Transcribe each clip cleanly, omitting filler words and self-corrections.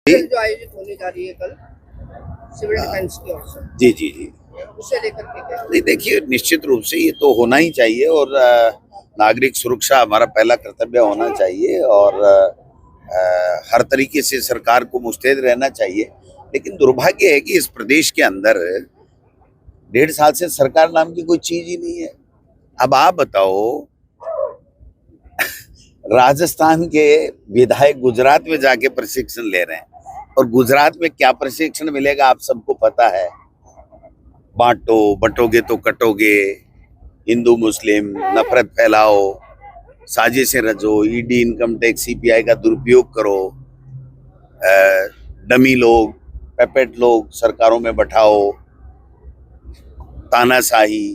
जो आयोजित होने जा रही है कल सिविल डिफेंस की ओर से, जी जी जी। उसे लेकर के क्या? नहीं, देखिए, निश्चित रूप से ये तो होना ही चाहिए और नागरिक सुरक्षा हमारा पहला कर्तव्य होना चाहिए और हर तरीके से सरकार को मुस्तैद रहना चाहिए। लेकिन दुर्भाग्य है कि इस प्रदेश के अंदर 1.5 साल से सरकार नाम की कोई चीज ही नहीं है। अब आप बताओ, राजस्थान के विधायक गुजरात में जाके प्रशिक्षण ले रहे हैं और गुजरात में क्या प्रशिक्षण मिलेगा आप सबको पता है। बांटो, बंटोगे तो कटोगे, हिंदू मुस्लिम नफरत फैलाओ, साजिशें रचो, ईडी, इनकम टैक्स, सीपीआई का दुरुपयोग करो, डमी लोग, पेपेट लोग सरकारों में बैठाओ, तानाशाही,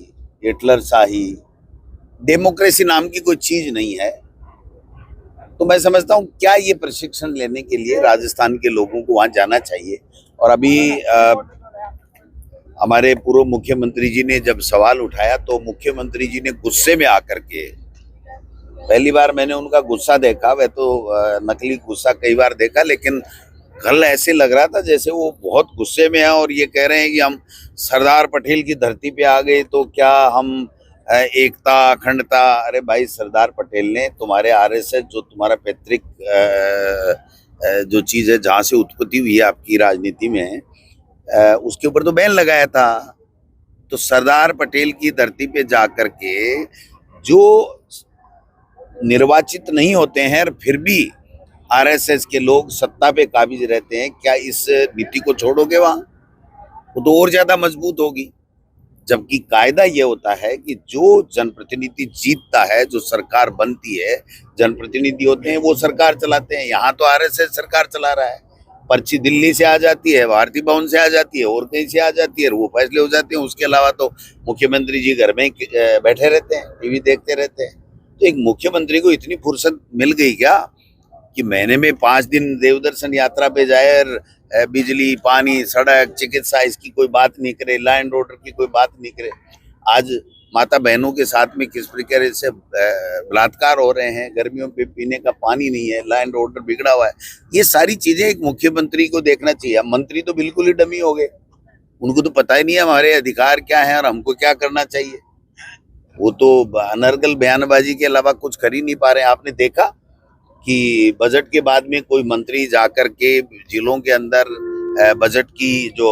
हिटलर शाही, डेमोक्रेसी नाम की कोई चीज नहीं है। तो मैं समझता हूँ क्या ये प्रशिक्षण लेने के लिए राजस्थान के लोगों को वहां जाना चाहिए। और अभी हमारे पूर्व मुख्यमंत्री जी ने जब सवाल उठाया तो मुख्यमंत्री जी ने गुस्से में आकर के, पहली बार मैंने उनका गुस्सा देखा, वह तो नकली गुस्सा कई बार देखा, लेकिन कल ऐसे लग रहा था जैसे वो बहुत गुस्से में है और ये कह रहे हैं कि हम सरदार पटेल की धरती पे आ गए तो क्या हम एकता, अखंडता। अरे भाई, सरदार पटेल ने तुम्हारे आरएसएस, जो तुम्हारा पैतृक जो चीज है जहाँ से उत्पत्ति हुई है आपकी राजनीति में, उसके ऊपर तो बैन लगाया था। तो सरदार पटेल की धरती पे जाकर के जो निर्वाचित नहीं होते हैं और फिर भी आरएसएस के लोग सत्ता पे काबिज रहते हैं, क्या इस नीति को छोड़ोगे? वहां वो तो और ज्यादा मजबूत होगी। जबकि कायदा ये होता है कि जो जनप्रतिनिधि जीतता है, जो सरकार बनती है, जनप्रतिनिधि होते हैं वो सरकार चलाते हैं। यहाँ तो आरएसएस सरकार चला रहा है। पर्ची दिल्ली से आ जाती है, भारतीय भवन से आ जाती है और कहीं से आ जाती है, वो फैसले हो जाते हैं। उसके अलावा तो मुख्यमंत्री जी घर में बैठे रहते हैं, टीवी देखते रहते हैं। तो एक मुख्यमंत्री को इतनी फुर्सत मिल गई क्या कि महीने में 5 दिन देवदर्शन यात्रा पे जाए और बिजली, पानी, सड़क, चिकित्सा, इसकी कोई बात नहीं करे, लॉ एंड ऑर्डर की कोई बात नहीं करे। आज माता बहनों के साथ में किस प्रकार से बलात्कार हो रहे हैं, गर्मियों पे पीने का पानी नहीं है, लॉ एंड ऑर्डर बिगड़ा हुआ है। ये सारी चीजें एक मुख्यमंत्री को देखना चाहिए। मंत्री तो बिल्कुल ही डमी हो गए, उनको तो पता ही नहीं है हमारे अधिकार क्या है और हमको क्या करना चाहिए। वो तो अनर्गल बयानबाजी के अलावा कुछ कर ही नहीं पा रहे। आपने देखा कि बजट के बाद में कोई मंत्री जाकर के जिलों के अंदर बजट की जो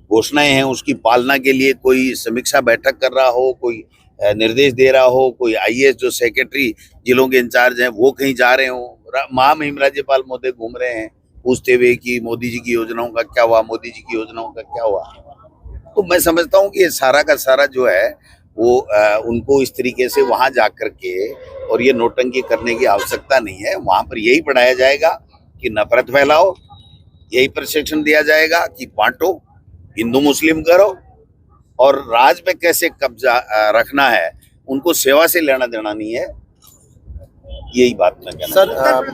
घोषणाएं हैं उसकी पालना के लिए कोई समीक्षा बैठक कर रहा हो, कोई निर्देश दे रहा हो, कोई आईएएस जो सेक्रेटरी जिलों के इंचार्ज हैं वो कहीं जा रहे हो, महामहिम राज्यपाल महोदय घूम रहे हैं पूछते हुए कि मोदी जी की योजनाओं का क्या हुआ, मोदी जी की योजनाओं का क्या हुआ। तो मैं समझता हूँ कि ये सारा का सारा जो है वो उनको इस तरीके से वहां जाकर के और ये नोटंकी करने की आवश्यकता नहीं है। वहां पर यही पढ़ाया जाएगा कि नफरत फैलाओ, यही प्रशिक्षण दिया जाएगा कि बांटो, हिंदू मुस्लिम करो और राज पे कैसे कब्जा रखना है। उनको सेवा से लेना देना नहीं है। यही बात मैं कहना सर,